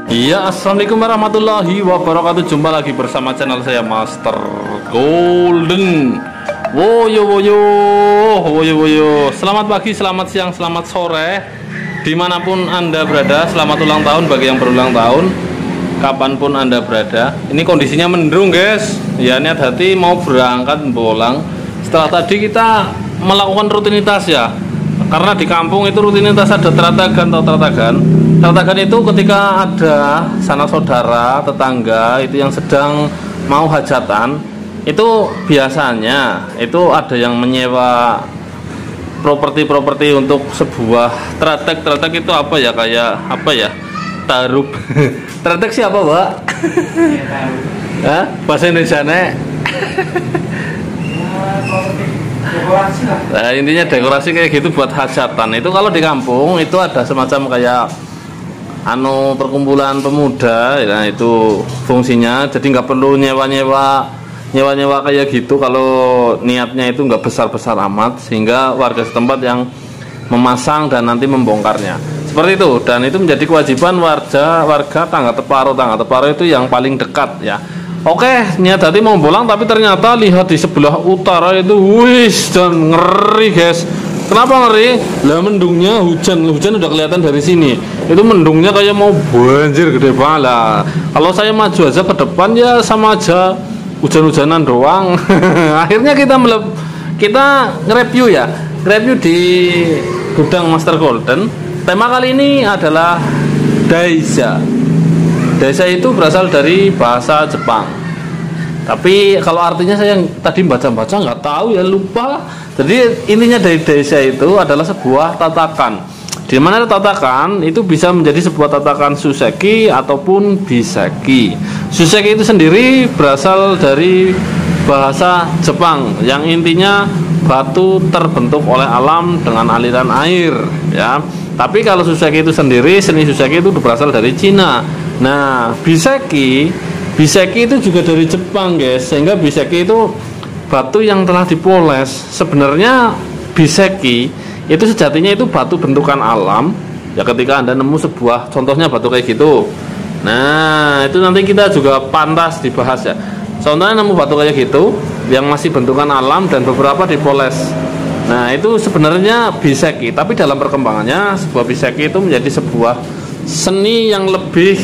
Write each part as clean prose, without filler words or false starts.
Iya, assalamualaikum warahmatullahi wabarakatuh. Jumpa lagi bersama channel saya Master Golden. Woyo woyo, woyo woyo. Selamat pagi, selamat siang, selamat sore, dimanapun anda berada. Selamat ulang tahun bagi yang berulang tahun, kapanpun anda berada. Ini kondisinya mendung guys. Ya, niat hati mau berangkat pulang. Setelah tadi kita melakukan rutinitas ya. Karena di kampung itu rutinitas ada teratagan atau teratagan. Teratagan itu ketika ada sanak saudara, tetangga itu yang sedang mau hajatan, itu biasanya itu ada yang menyewa properti untuk sebuah teratek. Teratek itu apa ya, kayak apa ya, tarup. Teratek siapa Pak? Hah? Bahasa Indonesia nek? Dekorasi lah. Nah, intinya dekorasi kayak gitu buat hajatan. Itu kalau di kampung itu ada semacam kayak perkumpulan pemuda. Nah, itu fungsinya. Jadi nggak perlu nyewa kayak gitu kalau niatnya itu nggak besar amat, sehingga warga setempat yang memasang dan nanti membongkarnya. Seperti itu, dan itu menjadi kewajiban warga tangga Teparo itu yang paling dekat ya. Oke, niat hati mau pulang, tapi ternyata lihat di sebelah utara itu, wis, dan ngeri guys. Kenapa ngeri? Lah mendungnya hujan udah kelihatan dari sini. Itu mendungnya kayak mau banjir gede banget lah. Kalau saya maju aja ke depan ya sama aja hujan-hujanan doang. Akhirnya kita nge-review di gudang Master Golden. Tema kali ini adalah Daisha. Daisha itu berasal dari bahasa Jepang. Tapi kalau artinya saya tadi baca-baca nggak tahu ya, lupa. Jadi intinya dari Daisha itu adalah sebuah tatakan. Di mana tatakan itu bisa menjadi sebuah tatakan suseki ataupun biseki. Suseki itu sendiri berasal dari bahasa Jepang yang intinya batu terbentuk oleh alam dengan aliran air ya. Tapi kalau suseki itu sendiri, seni suseki itu berasal dari Cina. Nah, biseki itu juga dari Jepang guys, sehingga biseki itu batu yang telah dipoles. Sebenarnya biseki itu sejatinya itu batu bentukan alam ya, ketika anda nemu sebuah contohnya batu kayak gitu. Nah, itu nanti kita juga pantas dibahas ya. Contohnya nemu batu kayak gitu yang masih bentukan alam dan beberapa dipoles. Nah, itu sebenarnya biseki, tapi dalam perkembangannya sebuah biseki itu menjadi sebuah seni yang lebih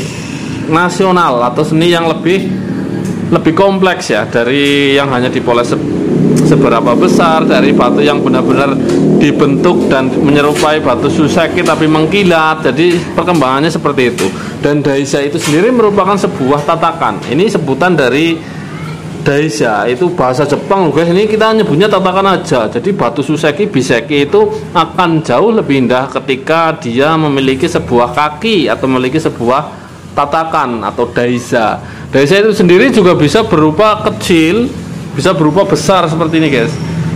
nasional atau seni yang lebih kompleks ya, dari yang hanya dipoles seberapa besar, dari batu yang benar-benar dibentuk dan menyerupai batu suseki tapi mengkilat. Jadi perkembangannya seperti itu. Dan Daisha itu sendiri merupakan sebuah tatakan. Ini sebutan dari Daisha, itu bahasa Jepang guys. Ini kita nyebutnya tatakan aja. Jadi batu suseki biseki itu akan jauh lebih indah ketika dia memiliki sebuah kaki atau memiliki sebuah tatakan atau Daisha. Daisha itu sendiri juga bisa berupa kecil, bisa berupa besar seperti ini guys.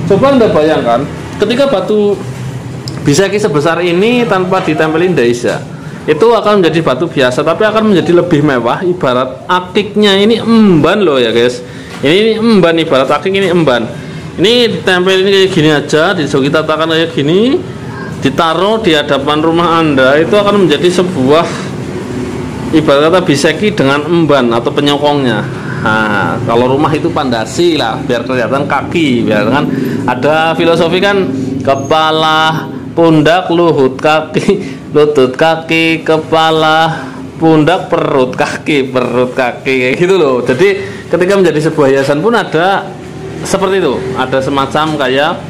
Coba anda bayangkan ketika batu biseki sebesar ini tanpa ditempelin Daisha, itu akan menjadi batu biasa tapi akan menjadi lebih mewah. Ibarat akiknya ini emban loh ya guys. Ini emban, ibarat akik ini emban. Ini ditempelin kayak gini aja, dijoki tatakan kayak gini, ditaruh di hadapan rumah anda, itu akan menjadi sebuah ibarat kata biseki dengan emban atau penyokongnya. Nah, kalau rumah itu pandasi lah, biar kelihatan kaki, biar kan ada filosofi kan, kepala, pundak, lutut, kaki, kepala, pundak, perut, kaki, kayak gitu loh. Jadi ketika menjadi sebuah hiasan pun ada seperti itu, ada semacam kayak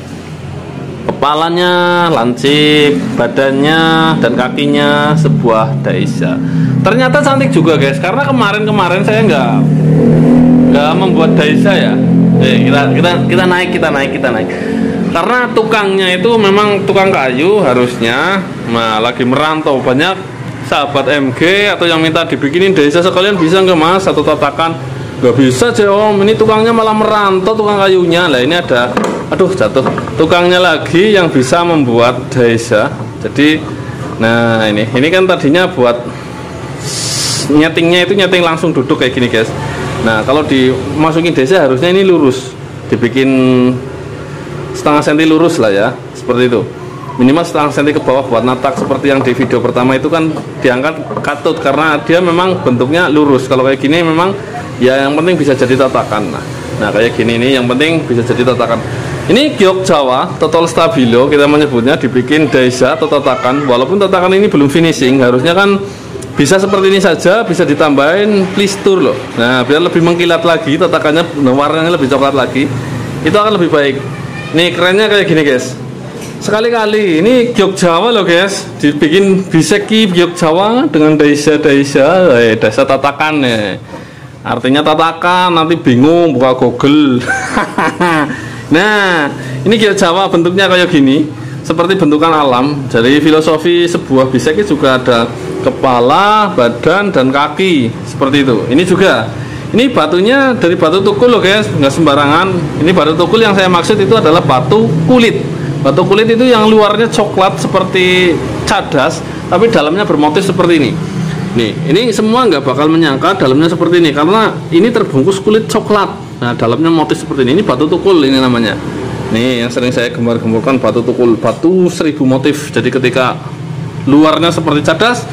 kepalanya lancip, badannya dan kakinya sebuah Daisha. Ternyata cantik juga guys, karena kemarin saya nggak membuat Daisha ya. Kita naik. Karena tukangnya itu memang tukang kayu harusnya. Nah, lagi merantau, banyak sahabat MG atau yang minta dibikinin Daisha sekalian, bisa nggak mas satu tatakan? Nggak bisa om, ini tukangnya malah merantau, tukang kayunya. Lah ini ada, aduh jatuh, tukangnya lagi yang bisa membuat Daisha. Jadi nah ini kan tadinya buat nyetingnya itu nyeting langsung duduk kayak gini guys. Nah, kalau dimasukin Daisha harusnya ini lurus, dibikin setengah senti lurus lah ya, seperti itu. minimal setengah senti ke bawah buat natak seperti yang di video pertama itu kan diangkat katut karena dia memang bentuknya lurus. Kalau kayak gini memang ya yang penting bisa jadi tatakan. Nah kayak gini ini yang penting bisa jadi tatakan. Ini giok Jawa total stabilo kita menyebutnya, dibikin daisa atau tatakan. Walaupun tatakan ini belum finishing, harusnya kan bisa seperti ini saja, bisa ditambahin plistur loh. Nah biar lebih mengkilat lagi, tatakannya warnanya lebih coklat lagi, itu akan lebih baik. Nih kerennya kayak gini guys. Sekali-kali ini giok Jawa loh guys, dibikin biseki giok Jawa dengan daisa tatakan ya. Artinya tatakan, nanti bingung buka Google. Nah, ini giok Jawa bentuknya kayak gini, seperti bentukan alam. Jadi filosofi sebuah biseki juga ada kepala, badan, dan kaki seperti itu. Ini juga, ini batunya dari batu tukul loh guys, nggak sembarangan. Ini batu tukul yang saya maksud itu adalah batu kulit. Batu kulit itu yang luarnya coklat seperti cadas, tapi dalamnya bermotif seperti ini. Nih, ini semua nggak bakal menyangka dalamnya seperti ini karena ini terbungkus kulit coklat. Nah, dalamnya motif seperti ini batu tukul ini namanya. Nih, yang sering saya gembar-gemburkan batu tukul, batu 1000 motif. Jadi ketika luarnya seperti cadas,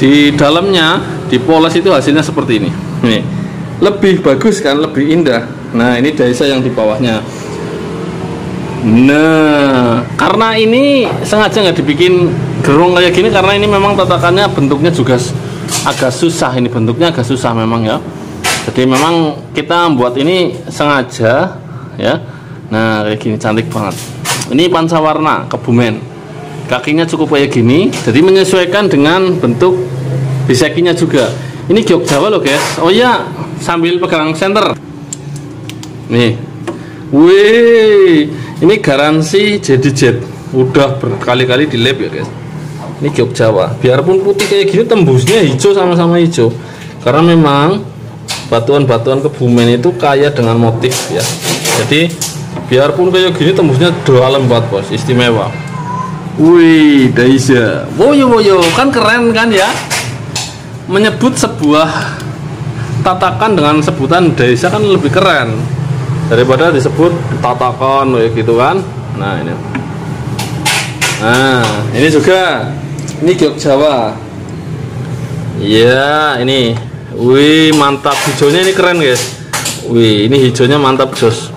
di dalamnya dipoles itu hasilnya seperti ini. Nih, lebih bagus kan, lebih indah. Nah, ini daisa yang di bawahnya. Nah, karena ini sengaja nggak dibikin gerung kayak gini karena ini memang tatakannya bentuknya juga agak susah. Ini bentuknya agak susah memang ya. Jadi memang kita buat ini sengaja ya. Nah kayak gini cantik banget. Ini panca warna Kebumen. Kakinya cukup kayak gini. Jadi menyesuaikan dengan bentuk bisekinya juga. Ini giok Jawa loh guys. Oh iya, sambil pegang senter. Nih. Wih, ini garansi JDZ. Udah berkali-kali di lab ya guys. Ini giok Jawa. Biarpun putih kayak gini tembusnya hijau sama-sama hijau. Karena memang batuan-batuan Kebumen itu kaya dengan motif ya. Jadi biarpun kayak gini tembusnya dalam banget bos, istimewa. Wih, daisa. Woyo kan keren kan ya. Menyebut sebuah tatakan dengan sebutan daisa kan lebih keren daripada disebut tatakan kayak gitu kan. Nah ini. Nah ini juga. Ini giok Jawa. Iya ini. Wih mantap, hijaunya ini keren guys. Wih ini hijaunya mantap jos.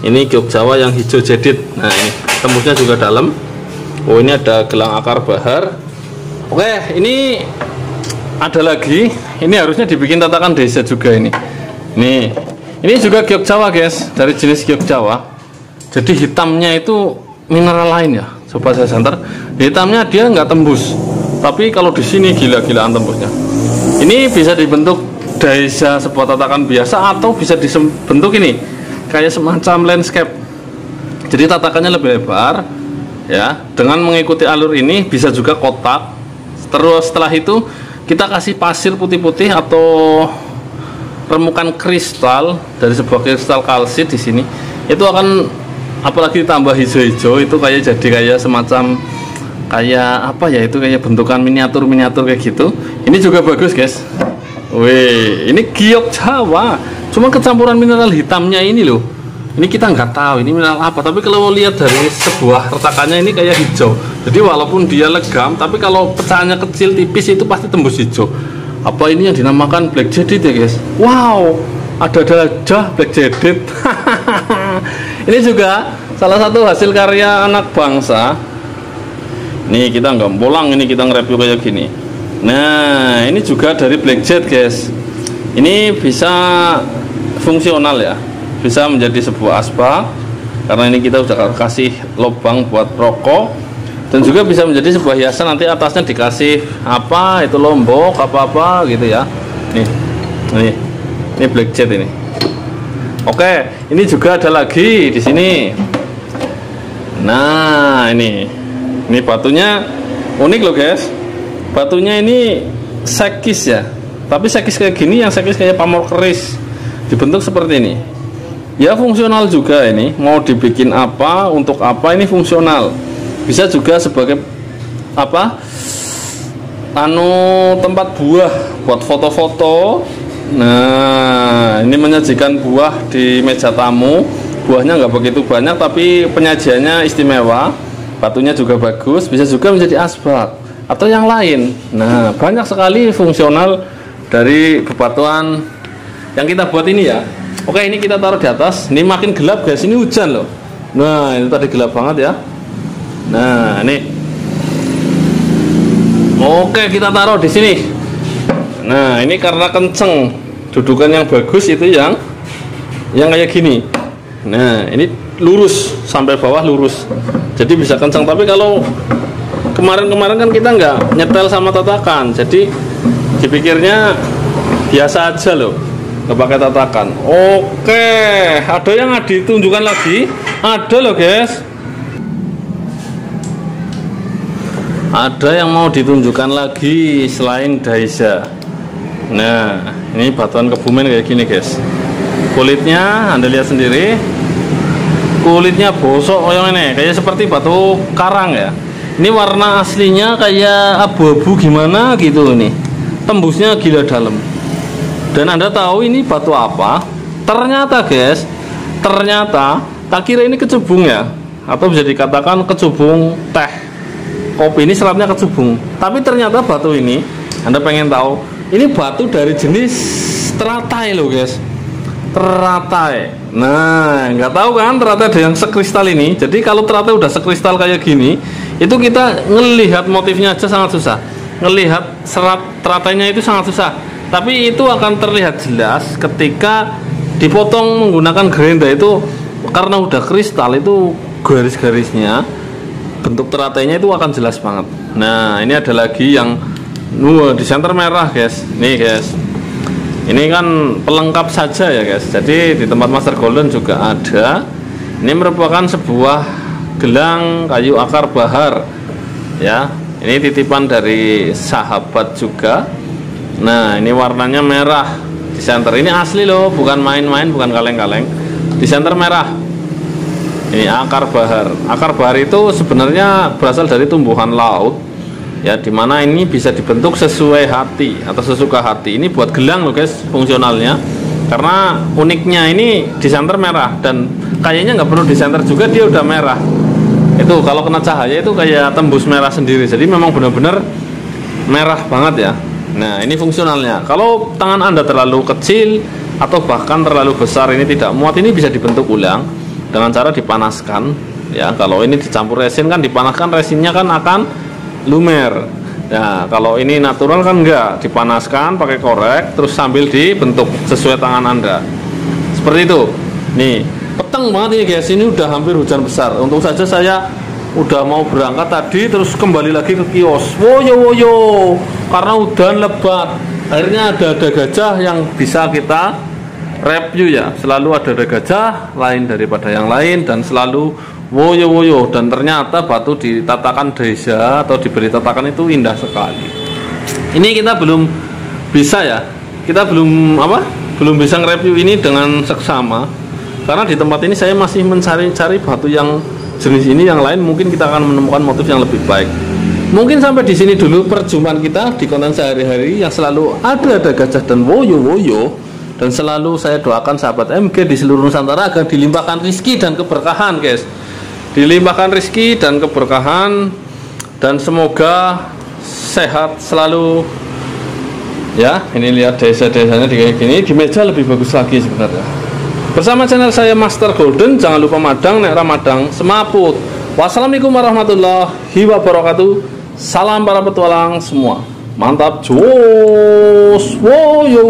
Ini giok Jawa yang hijau jadid. Nah ini tembusnya juga dalam. Oh ini ada gelang akar bahar. Oke ini ada lagi. Ini harusnya dibikin tatakan desa juga ini. Nih ini juga giok Jawa guys, dari jenis giok Jawa. Jadi hitamnya itu mineral lain ya. Coba saya santer. Hitamnya dia nggak tembus. Tapi kalau di sini gila-gilaan tembusnya. Ini bisa dibentuk daisa sebuah tatakan biasa atau bisa dibentuk ini kayak semacam landscape. Jadi tatakannya lebih lebar ya. Dengan mengikuti alur ini bisa juga kotak. Terus setelah itu kita kasih pasir putih-putih atau remukan kristal dari sebuah kristal kalsit di sini. Itu akan apalagi ditambah hijau-hijau itu jadi kayak semacam kayak apa ya, itu kayak bentukan miniatur kayak gitu. Ini juga bagus guys. Wih ini giok Jawa cuma kecampuran mineral hitamnya ini loh. Ini kita nggak tahu ini mineral apa, tapi kalau lihat dari sebuah retakannya ini kayak hijau. Jadi walaupun dia legam, tapi kalau pecahannya kecil tipis itu pasti tembus hijau. Apa ini yang dinamakan black jaded ya guys? Wow, ada gajah black jaded. Ini juga salah satu hasil karya anak bangsa. Nih kita nggak bolang, ini kita nge-review kayak gini. Nah ini juga dari black jet guys. Ini bisa fungsional ya, bisa menjadi sebuah aspa karena ini kita udah kasih lubang buat rokok, dan juga bisa menjadi sebuah hiasan. Nanti atasnya dikasih apa itu lombok apa gitu ya. Ini black jet ini. Oke, ini juga ada lagi di sini. Nah ini batunya unik loh guys. Batunya ini sekis ya, tapi sekis kayak gini, yang sekis kayak pamor keris, dibentuk seperti ini ya. Fungsional juga ini, mau dibikin apa, untuk apa, ini fungsional. Bisa juga sebagai apa, tempat buah buat foto-foto. Nah ini menyajikan buah di meja tamu. Buahnya nggak begitu banyak tapi penyajiannya istimewa. batunya juga bagus, bisa juga menjadi asbak atau yang lain. Nah, banyak sekali fungsional dari bebatuan yang kita buat ini ya. Oke, ini kita taruh di atas. Ini makin gelap guys, ini hujan loh. Nah, itu tadi gelap banget ya. Nah, ini. Oke, kita taruh di sini. Nah, ini karena kenceng, dudukan yang bagus itu yang kayak gini. Nah, ini lurus sampai bawah lurus. Jadi bisa kencang. Tapi kalau kemarin-kemarin kan kita nggak nyetel sama tatakan, jadi dipikirnya biasa aja loh, nggak pakai tatakan. Oke, ada yang ditunjukkan lagi, ada loh guys. Ada yang mau ditunjukkan lagi selain Daisha. Nah, ini batuan Kebumen kayak gini guys. Kulitnya Anda lihat sendiri, kulitnya bosok kayak seperti batu karang ya. Ini warna aslinya kayak abu-abu gimana gitu nih, tembusnya gila dalam. Dan Anda tahu ini batu apa? Ternyata guys, tak kira ini kecubung ya, atau bisa dikatakan kecubung teh kopi. Ini seratnya kecubung, tapi ternyata batu ini, Anda pengen tahu, ini batu dari jenis teratai loh guys. Teratai. Nah, nggak tahu kan teratai ada yang sekristal ini. Jadi kalau teratai udah sekristal kayak gini, itu kita ngelihat motifnya aja sangat susah. Ngelihat serat teratainya itu sangat susah. Tapi itu akan terlihat jelas ketika dipotong menggunakan gerinda itu, karena udah kristal itu garis-garisnya, bentuk teratainya itu akan jelas banget. Nah, ini ada lagi yang di center merah guys. Nih guys. Ini kan pelengkap saja ya guys. Jadi di tempat Master Golden juga ada. Ini merupakan sebuah gelang kayu akar bahar ya. Ini titipan dari sahabat juga. Nah, ini warnanya merah di center. Ini asli loh, bukan main-main, bukan kaleng-kaleng. Di center merah. Ini akar bahar. Akar bahar itu sebenarnya berasal dari tumbuhan laut ya, dimana ini bisa dibentuk sesuai hati atau sesuka hati. Ini buat gelang loh guys fungsionalnya, karena uniknya ini di center merah, dan kayaknya nggak perlu di center juga dia udah merah. Itu kalau kena cahaya itu kayak tembus merah sendiri, jadi memang benar-benar merah banget ya. Nah, ini fungsionalnya. Kalau tangan Anda terlalu kecil atau bahkan terlalu besar, ini tidak muat, ini bisa dibentuk ulang dengan cara dipanaskan ya. Kalau ini dicampur resin kan, dipanaskan resinnya kan akan lumer. Nah, kalau ini natural kan enggak, dipanaskan pakai korek terus sambil dibentuk sesuai tangan Anda. Seperti itu. Nih, peteng banget ini guys. Ini udah hampir hujan besar. Untung saja saya udah mau berangkat tadi terus kembali lagi ke kios. Woyo. Karena udan lebat. Akhirnya ada gajah yang bisa kita review ya. Selalu ada gajah lain daripada yang lain, dan selalu woyo, dan ternyata batu ditatakan Daisha atau diberi tatakan itu indah sekali. Ini kita belum bisa ya, kita belum bisa nge-review ini dengan seksama, karena di tempat ini saya masih mencari-cari batu yang jenis ini. Yang lain mungkin kita akan menemukan motif yang lebih baik. Mungkin sampai di sini dulu perjumpaan kita di konten sehari-hari yang selalu ada gajah dan woyo, dan selalu saya doakan sahabat MG di seluruh Nusantara agar dilimpahkan rezeki dan keberkahan guys. Dilimpahkan rezeki dan keberkahan, dan semoga sehat selalu ya. Ini lihat desa-desanya kayak gini, di meja lebih bagus lagi sebenarnya. Bersama channel saya Master Golden, jangan lupa madang nek Ramadang semaput. Wassalamualaikum warahmatullahi wabarakatuh. Salam para petualang semua. Mantap, jos. Woyo.